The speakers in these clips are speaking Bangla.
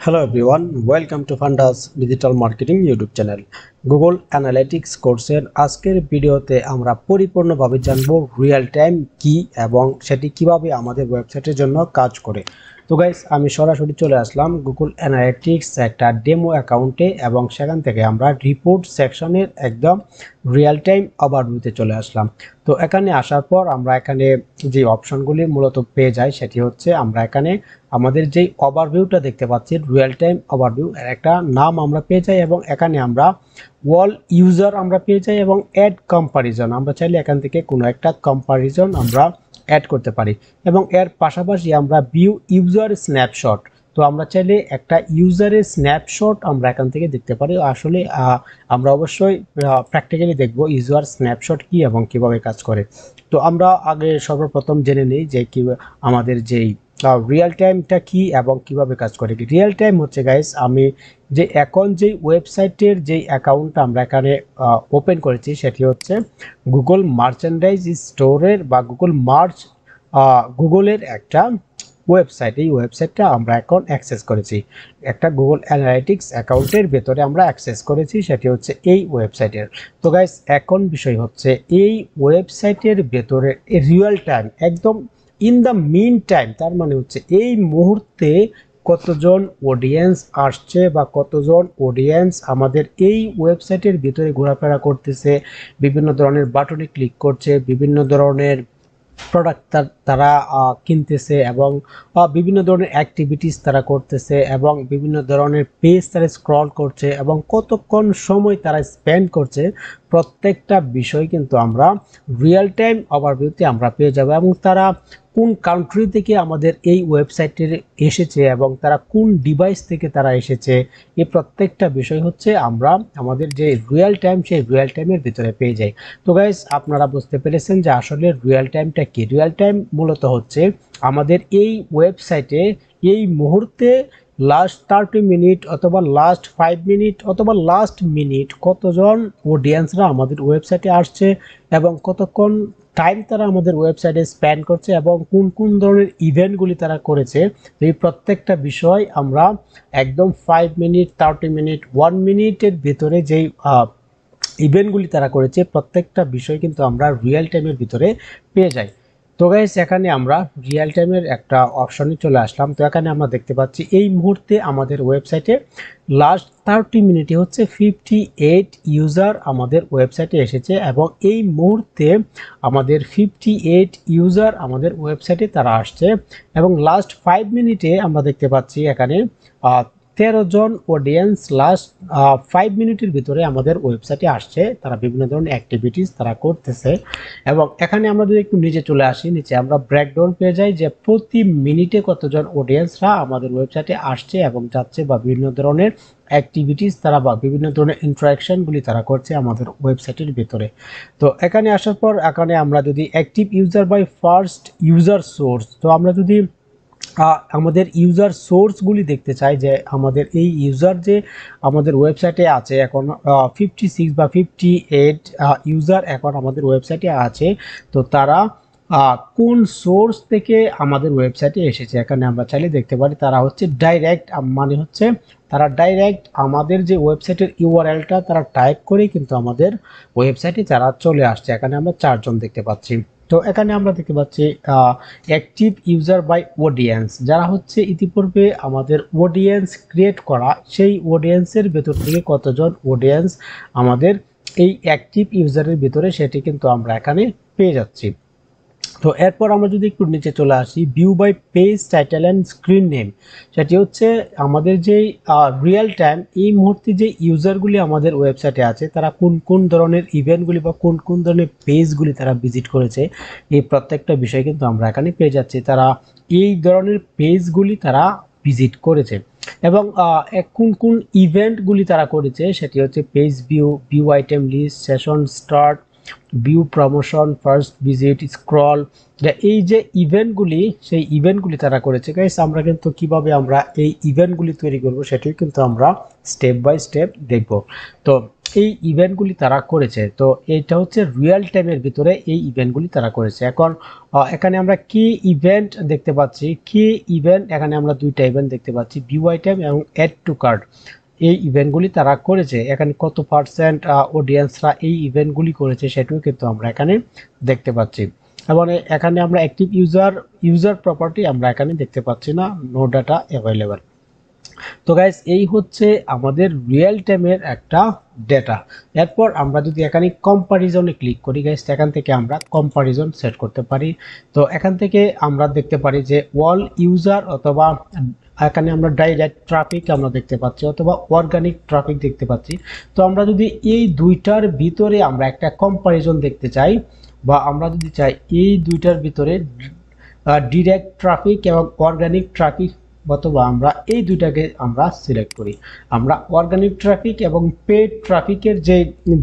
Hello everyone, welcome to Fundas Digital Marketing YouTube channel. Google Analytics কোর্সের আজকের ভিডিওতে আমরা পরিপূর্ণভাবে জানব রিয়েল টাইম কি এবং সেটি কিভাবে আমাদের ওয়েবসাইটের জন্য কাজ করে। তো গাইস, আমি সরাসরি চলে আসলাম Google Analytics একটা ডেমো অ্যাকাউন্টে এবং সেখান থেকে আমরা রিপোর্ট সেকশনের একদম রিয়েল টাইম ওভারভিউতে চলে আসলাম। তো এখানে আসার পর আমরা এখানে যে অপশনগুলি মূলত পেয়ে যাই সেটি হচ্ছে আমরা এখানে আমাদের যেই ওভারভিউটা দেখতে পাচ্ছি রিয়েল টাইম ওভারভিউ এর একটা নাম আমরা পেয়ে যাই এবং এখানে আমরা ওয়াল ইউজার আমরা পেয়ে যাই এবং অ্যাড কম্পারিজন আমরা চাইলে এখান থেকে কোনো একটা কম্পারিজন আমরা অ্যাড করতে পারি এবং এর পাশাপাশি আমরা ভিউ ইউজার স্ন্যাপশট। তো আমরা চাইলে একটা ইউজারের স্ন্যাপশট আমরা এখান থেকে দেখতে পারি। আসলে আমরা অবশ্যই প্র্যাকটিক্যালি দেখব ইউজার স্ন্যাপশট কি এবং কিভাবে কাজ করে। তো আমরা আগে সর্বপ্রথম জেনে নিই যে কি আমাদের যেই রিয়েল টাইমটা কি এবং কিভাবে কাজ করে। রিয়েল টাইম হচ্ছে গাইস, আমি যে এখন যেই ওয়েবসাইটের যেই অ্যাকাউন্টটা আমরা এখানে ওপেন করেছি সেটি হচ্ছে গুগল মার্চেন্ডাইজ স্টোরের বা গুগলের একটা ওয়েবসাইট। এই ওয়েবসাইটটা আমরা এখন অ্যাক্সেস করেছি, একটা গুগল অ্যানালিটিক্স অ্যাকাউন্টের ভেতরে আমরা অ্যাক্সেস করেছি, সেটি হচ্ছে এই ওয়েবসাইটের। তো গাইস, এখন বিষয় হচ্ছে এই ওয়েবসাইটের ভেতরে রিয়েল টাইম একদম ইন দ্য মিন টাইম, তার মানে হচ্ছে এই মুহূর্তে কতজন অডিয়েন্স আসছে বা কতজন অডিয়েন্স আমাদের এই ওয়েবসাইটের ভিতরে ঘোরাফেরা করতেছে, বিভিন্ন ধরনের বাটনে ক্লিক করছে, বিভিন্ন ধরনের প্রোডাক্ট তারা কিনতেছে এবং বিভিন্ন ধরনের অ্যাক্টিভিটিস তারা করতেছে এবং বিভিন্ন ধরনের পেজ তারা স্ক্রল করছে এবং কতক্ষণ সময় তারা স্পেন্ড করছে, প্রত্যেকটা বিষয় কিন্তু আমরা রিয়েল টাইম ওভারভিউতে আমরা পেয়ে যাব এবং তারা কোন কান্ট্রি থেকে আমাদের এই ওয়েবসাইটে এসেছে এবং তারা কোন ডিভাইস থেকে তারা এসেছে, এই প্রত্যেকটা বিষয় হচ্ছে আমরা আমাদের যে রিয়েল টাইম সেই রিয়েল টাইমের ভিতরে পেয়ে যাই। তো গাইস, আপনারা বুঝতে পেরেছেন যে আসলে রিয়েল টাইমটা কি। রিয়েল টাইম মূলত হচ্ছে আমাদের এই ওয়েবসাইটে এই মুহূর্তে লাস্ট 30 মিনিট অথবা লাস্ট 5 মিনিট অথবা লাস্ট মিনিট কতজন অডিয়েন্সরা আমাদের ওয়েবসাইটে আসছে এবং কতক্ষণ টাইম তারা আমাদের ওয়েবসাইটে স্পেন্ড করছে এবং কোন কোন ধরনের ইভেন্টগুলি তারা করেছে, এই প্রত্যেকটা বিষয় আমরা একদম 5 মিনিট 30 মিনিট 1 মিনিটের ভিতরে যেই ইভেন্টগুলি তারা করেছে প্রত্যেকটা বিষয় কিন্তু আমরা রিয়েল টাইমের ভিতরে পেয়ে যাই। তো গাইস, এখানে আমরা রিয়েল টাইমের একটা অপশনে চলে আসলাম। তো এখানে আমরা দেখতে পাচ্ছি এই মুহূর্তে আমাদের ওয়েবসাইটে লাস্ট 30 মিনিটে হচ্ছে 58 ইউজার আমাদের ওয়েবসাইটে এসেছে এবং এই মুহূর্তে আমাদের 58 ইউজার আমাদের ওয়েবসাইটে তারা আসছে এবং লাস্ট 5 মিনিটে আমরা দেখতে পাচ্ছি এখানে 13 জন অডিয়েন্স লাস্ট 5 মিনিটের ভিতরে আমাদের ওয়েবসাইটে আসছে, তারা বিভিন্ন ধরনের অ্যাক্টিভিটিস তারা করতেছে এবং এখানে আমরা যদি একটু নিচে চলে আসি, নিচে আমরা ব্রেকডাউন পেয়ে যাই যে প্রতি মিনিটে কতজন অডিয়েন্সরা আমাদের ওয়েবসাইটে আসছে এবং যাচ্ছে বা বিভিন্ন ধরনের অ্যাক্টিভিটিস তারা বা বিভিন্ন ধরনের ইন্টারাকশনগুলি তারা করছে আমাদের ওয়েবসাইটের ভিতরে। তো এখানে আসার পর এখানে আমরা যদি active user by first user source, তো আমরা যদি আমাদের ইউজার সোর্সগুলি দেখতে চাই যে আমাদের এই ইউজার যে আমাদের ওয়েবসাইটে আছে এখন 56 বা 58 ইউজার এখন আমাদের ওয়েবসাইটে আছে, তো তারা কোন সোর্স থেকে আমাদের ওয়েবসাইটে এসেছে এখানে আমরা চাইলে দেখতে পারি। তারা হচ্ছে ডাইরেক্ট, মানে হচ্ছে তারা ডাইরেক্ট আমাদের যে ওয়েবসাইটের ইউআরএলটা তারা টাইপ করে কিন্তু আমাদের ওয়েবসাইটে তারা চলে আসছে। এখানে আমরা 4 জন দেখতে পাচ্ছি। তো এখানে আমরা দেখতে পাচ্ছি অ্যাক্টিভ ইউজার বাই অডিয়েন্স, যারা হচ্ছে ইতিপূর্বে আমাদের অডিয়েন্স ক্রিয়েট করা, সেই অডিয়েন্সের ভেতর থেকে কতজন অডিয়েন্স আমাদের এই অ্যাক্টিভ ইউজারের ভিতরে সেটি কিন্তু আমরা এখানে পেয়ে যাচ্ছি। তো এরপর আমরা যদি একটু নিচে চলে আসি, view by page title and screen name, সেটি হচ্ছে আমাদের যেই রিয়েল টাইম এই মুহূর্তে যে ইউজারগুলি আমাদের ওয়েবসাইটে আছে তারা কোন কোন ধরনের ইভেন্টগুলি বা কোন কোন ধরনের পেজগুলি তারা ভিজিট করেছে, এই প্রত্যেকটা বিষয় কিন্তু আমরা এখানে পেয়ে যাচ্ছি। তারা এই ধরনের পেজগুলি তারা ভিজিট করেছে এবং কোন কোন ইভেন্টগুলি তারা করেছে সেটি হচ্ছে page view, view item list, session start, view promotion, first visit, scroll, এই যে ইভেন্টগুলি সেই ইভেন্টগুলি তারা করেছে। গাইস, আমরা কিন্তু কিভাবে আমরা এই ইভেন্টগুলি তৈরি করব সেটাই কিন্তু আমরা স্টেপ বাই স্টেপ দেখব। তো এই ইভেন্টগুলি তারা করেছে। তো এটা হচ্ছে রিয়েল টাইমের ভিতরে এই ইভেন্টগুলি তারা করেছে। এখন এখানে আমরা কি ইভেন্ট দেখতে পাচ্ছি, কি ইভেন্ট এখানে আমরা দুইটা ইভেন্ট দেখতে পাচ্ছি, ভিউ আইটেম এবং অ্যাড টু কার্ট। এই ইভেন্টগুলি তারা করেছে, এখানে কত পার্সেন্ট অডিয়েন্সরা এই ইভেন্টগুলি করেছে সেটাও কিন্তু আমরা এখানে দেখতে পাচ্ছি। এবং এখানে আমরা অ্যাক্টিভ ইউজার প্রপার্টি আমরা এখানে দেখতে পাচ্ছি না, নো ডাটা অ্যাভেলেবল। তো গাইস এই হচ্ছে আমাদের রিয়েল টাইমের একটা ডেটা। এরপর আমরা যদি এখানে কম্পারিজনে ক্লিক করি গাইস, এখান থেকে আমরা কম্পারিজন সেট করতে পারি। তো এখান থেকে আমরা দেখতে পারি যে অল ইউজার, অথবা এখানে আমরা ডাইরেক্ট ট্রাফিক আমরা দেখতে পাচ্ছি, অথবা অর্গানিক ট্রাফিক দেখতে পাচ্ছি। তো আমরা যদি এই দুইটার ভিতরে আমরা একটা কম্পারিজন দেখতে চাই, বা আমরা যদি চাই এই দুইটার ভিতরে ডিরেক্ট ট্রাফিক এবং অর্গানিক ট্রাফিক, অথবা আমরা এই দুইটাকে আমরা সিলেক্ট করি। আমরা অর্গানিক ট্রাফিক এবং পেড ট্রাফিকের যে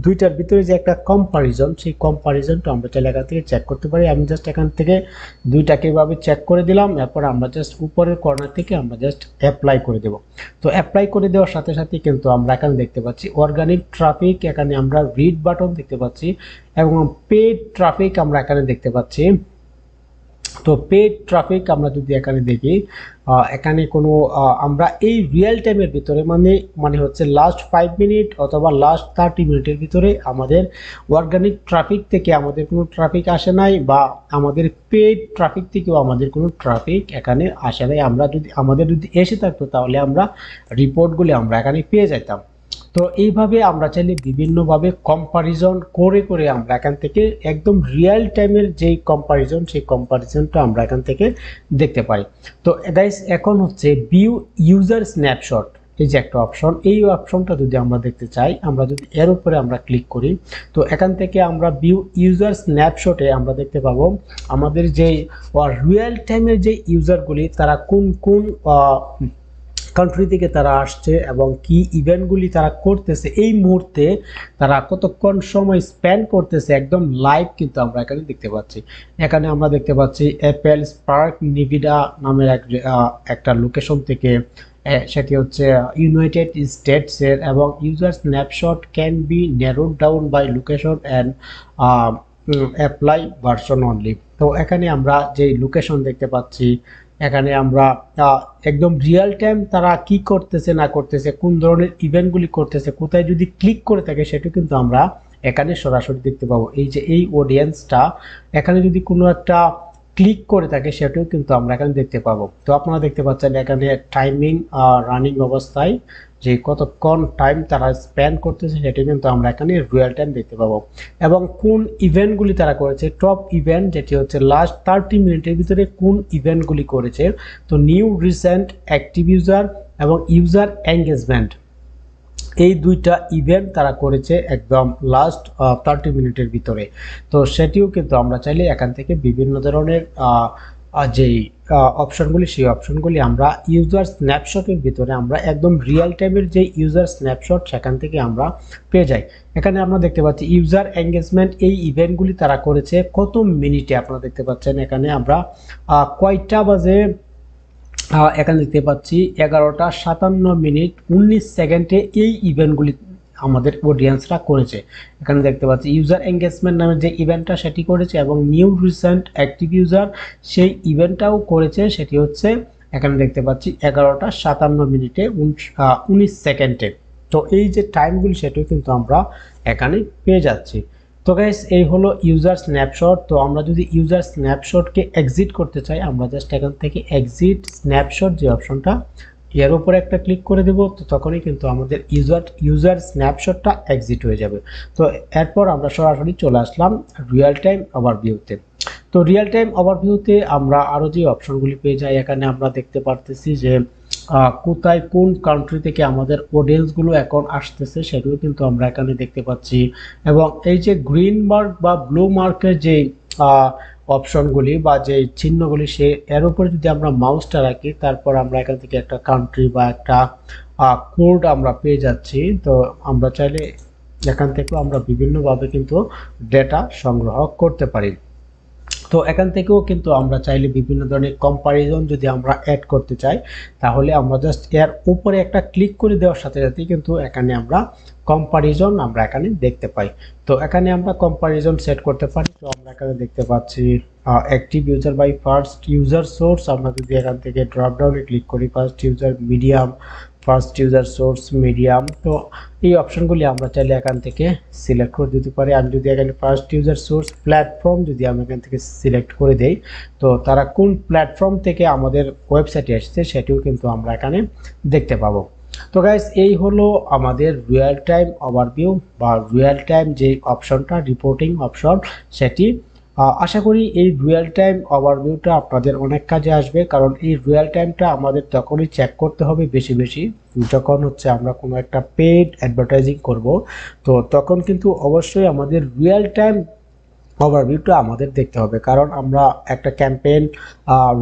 দুইটার ভিতরে যে একটা কম্পারিজন, সেই কম্পারিজনটা আমরা চাইলে এখান থেকে চেক করতে পারি। আমি জাস্ট এখান থেকে দুইটাকে এভাবে চেক করে দিলাম, এরপর আমরা জাস্ট উপরের কর্নার থেকে আমরা জাস্ট অ্যাপ্লাই করে দেব। তো অ্যাপ্লাই করে দেওয়ার সাথে সাথে কিন্তু আমরা এখানে দেখতে পাচ্ছি অর্গানিক ট্রাফিক, এখানে আমরা রিড বাটন দেখতে পাচ্ছি, এবং পেড ট্রাফিক আমরা এখানে দেখতে পাচ্ছি। তো পেড ট্রাফিক আমরা যদি এখানে দেখি, এখানে কোনো আমরা এই রিয়েল টাইমের ভিতরে মানে হচ্ছে লাস্ট 5 মিনিট অথবা লাস্ট 30 মিনিটের ভিতরে আমাদের অর্গানিক ট্রাফিক থেকে আমাদের কোনো ট্রাফিক আসে নাই, বা আমাদের পেড ট্রাফিক থেকেও আমাদের কোনো ট্রাফিক এখানে আসে নাই। আমাদের যদি এসে থাকতো তাহলে আমরা রিপোর্টগুলি আমরা এখানে পেয়ে যেতাম। তো এইভাবে আমরা চাইলে বিভিন্নভাবে কম্পারিজন করে করে আমরা এখান থেকে একদম রিয়েল টাইমের যেই কম্পারিজন, সেই কম্পারিজনটা আমরা এখান থেকে দেখতে পাই। তো গাইস এখন হচ্ছে ভিউ ইউজার স্ন্যাপশট, এই যে একটা অপশন, এই অপশনটা যদি আমরা দেখতে চাই, আমরা যদি এর উপরে আমরা ক্লিক করি, তো এখান থেকে আমরা ভিউ ইউজার স্ন্যাপশটে আমরা দেখতে পাবো আমাদের যে রিয়েল টাইমের যে ইউজারগুলি তারা কোন কোন কান্ট্রি থেকে তারা আসছে এবং কি ইভেন্টগুলি তারা করতেছে, এই মুহূর্তে তারা কতক্ষণ সময় স্পেন্ড করতেছে, একদম লাইভ কিন্তু আমরা এখানে দেখতে পাচ্ছি। এখানে আমরা দেখতে পাচ্ছি অ্যাপেল স্পার্ক নিভিডা নামের একটা লোকেশন থেকে, সেটি হচ্ছে ইউনাইটেড স্টেটসের, এবং user snapshot can be narrowed down by location and apply version only. তো এখানে আমরা যে লোকেশন দেখতে পাচ্ছি, এখানে আমরা একদম রিয়েল টাইম তারা কি করতেছে না করতেছে, কোন ধরনের ইভেন্টগুলি করতেছে, কোথায় যদি ক্লিক করে থাকে সেটা কিন্তু আমরা এখানে সরাসরি দেখতে পাবো। এই যে এই অডিয়েন্সটা এখানে যদি কোনো একটা ক্লিক করে থাকে সেটাও কিন্তু আমরা এখানে দেখতে পাবো। তো আপনারা দেখতে পাচ্ছেন এখানে টাইমিং রানিং অবস্থায় যে কতক্ষণ টাইম তারা স্পেন্ড করতেছে সেটা কিন্তু আমরা এখানে রিয়েল টাইম দেখতে পাবো, এবং কোন ইভেন্টগুলি তারা করেছে, টপ ইভেন্ট যেটি হচ্ছে লাস্ট 30 মিনিটের ভিতরে কোন ইভেন্টগুলি করেছে। তো নিউ রিসেন্ট অ্যাক্টিভ ইউজার এবং ইউজার এঙ্গেজমেন্ট, এই দুইটা ইভেন্ট তারা করেছে একদম লাস্ট 30 মিনিটের ভিতরে। তো সেটিও কিন্তু আমরা চাইলে এখান থেকে বিভিন্ন ধরনের যেই অপশনগুলি, সেই অপশনগুলি আমরা ইউজার স্ন্যাপশটের ভিতরে আমরা একদম রিয়েল টাইমের যে ইউজার স্ন্যাপশট সেখান থেকে আমরা পেয়ে যাই। এখানে আমরা দেখতে পাচ্ছি ইউজার এঙ্গেজমেন্ট, এই ইভেন্টগুলি তারা করেছে কত মিনিটে, আপনারা দেখতে পাচ্ছেন এখানে আমরা কয়টা বাজে, এখানে দেখতে পাচ্ছি 11টা 57 মিনিট 19 সেকেন্ডে এই ইভেন্টগুলি আমাদের অডিয়েন্সরা করেছে। এখানে দেখতে পাচ্ছি ইউজার এঙ্গেজমেন্ট নামের যে ইভেন্টটা সেটি করেছে, এবং নিউ রিসেন্ট অ্যাক্টিভ ইউজার সেই ইভেন্টটাও করেছে, সেটি হচ্ছে এখানে দেখতে পাচ্ছি 11টা 57 মিনিটে 19 সেকেন্ডে। তো এই যে টাইমগুলি সেটাও কিন্তু আমরা এখানে পেয়ে যাচ্ছি। তো গাইস এই হলো ইউজার স্ন্যাপশট। তো আমরা যদি ইউজার স্ন্যাপশটকে এক্সিট করতে চাই, আমরা জাস্ট এখান থেকে এক্সিট স্ন্যাপশট যে অপশনটা, এর উপরে একটা ক্লিক করে দেব। তো তখনই কিন্তু আমাদের ইউজার স্ন্যাপশটটা এক্সিট হয়ে যাবে। তো এরপর আমরা সরাসরি চলে আসলাম রিয়েল টাইম ওভারভিউতে। তো রিয়েল টাইম ওভারভিউতে আমরা আরও যে অপশনগুলি পেয়ে যাই, এখানে আমরা দেখতে পারতেছি যে কোথায় কোন কান্ট্রি থেকে আমাদের অডিয়েন্সগুলো এখন আসতেছে সেগুলো কিন্তু আমরা এখানে দেখতে পাচ্ছি। এবং এই যে গ্রিন মার্ক বা ব্লু মার্কের যে অপশনগুলি বা যে চিহ্নগুলি, সে এর উপরে যদি আমরা মাউসটা রাখি, তারপর আমরা এখান থেকে একটা কান্ট্রি বা একটা কোড আমরা পেয়ে যাচ্ছি। তো আমরা চাইলে এখান থেকেও আমরা বিভিন্নভাবে কিন্তু ডেটা সংগ্রহ করতে পারি। তো এখান থেকেও কিন্তু আমরা চাইলে বিভিন্ন ধরনের কম্পারিজন যদি আমরা অ্যাড করতে চাই, তাহলে আমরা জাস্ট এর উপরে একটা ক্লিক করে দেওয়ার সাথে সাথেই কিন্তু এখানে আমরা কম্পারিজন আমরা এখানে দেখতে পাই। তো এখানে আমরা কম্পারিজন সেট করতে পারি। তো আমরা এখানে দেখতে পাচ্ছি active user by first user source. আমরা যদি এখান থেকে ড্রপ ডাউনে ক্লিক করি first user medium, first user source medium, তো এই অপশনগুলি আমরা চাইলে এখান থেকে সিলেক্ট করে দিতে পারি। আমি যদি এখানে ফার্স্ট ইউজার সোর্স প্ল্যাটফর্ম যদি আমি এখান থেকে সিলেক্ট করে দেই, তো তারা কোন প্ল্যাটফর্ম থেকে আমাদের ওয়েবসাইটে এসেছে সেটিও কিন্তু আমরা এখানে দেখতে পাবো। তো গাইস, এই হলো আমাদের রিয়েল টাইম ওভারভিউ বা রিয়েল টাইম যে অপশনটা রিপোর্টিং অপশন সেটি। আশা করি এই রিয়েল টাইম ওভারভিউটা আপনাদের অনেক কাজে আসবে, কারণ এই রিয়েল টাইমটা আমাদের তখনই চেক করতে হবে বেশি বেশি যখন হচ্ছে আমরা কোনো একটা পেইড অ্যাডভার্টাইজিং করব। তো তখন কিন্তু অবশ্যই আমাদের রিয়েল টাইম ওভারভিউটা আমাদের দেখতে হবে, কারণ আমরা একটা ক্যাম্পেইন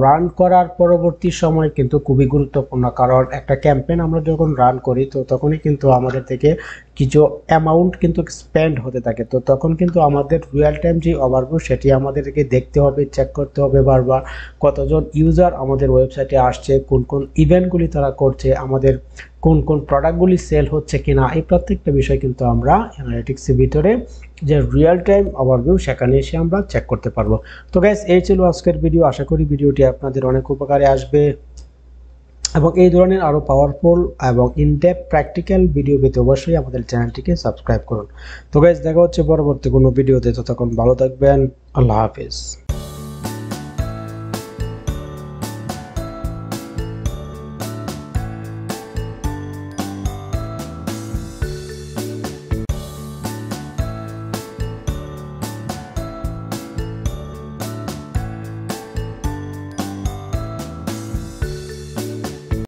রান করার পরবর্তী সময় কিন্তু খুবই গুরুত্বপূর্ণ। কারণ একটা ক্যাম্পেইন আমরা যখন রান করি তো তখনই কিন্তু আমাদের থেকে কিছু অ্যামাউন্ট কিন্তু স্পেন্ড হতে থাকে। তো তখন কিন্তু আমাদের রিয়েল টাইম যে ওভারভিউ সেটি আমাদেরকে দেখতে হবে, চেক করতে হবে বারবার কতজন ইউজার আমাদের ওয়েবসাইটে আসছে, কোন কোন ইভেন্টগুলি তারা করছে, আমাদের কোন কোন প্রোডাক্টগুলি সেল হচ্ছে কিনা, এই প্রত্যেকটা বিষয় কিন্তু আমরা অ্যানালিটিক্সের ভিতরে যে রিয়েল টাইম ওভারভিউ সেখানে এসে আমরা চেক করতে পারবো। তো গাইস, এই ছিল আজকের ভিডিও। আশা করি ভিডিওটি আপনাদের অনেক উপকারে আসবে এবং এই ধরনের আরও পাওয়ারফুল এবং ইনডেপথ প্র্যাকটিক্যাল ভিডিও পেতে অবশ্যই আমাদের চ্যানেলটিকে সাবস্ক্রাইব করুন। তো গাইস, দেখা হচ্ছে পরবর্তী কোনো ভিডিওতে। ততক্ষণ ভালো থাকবেন। আল্লাহ হাফেজ।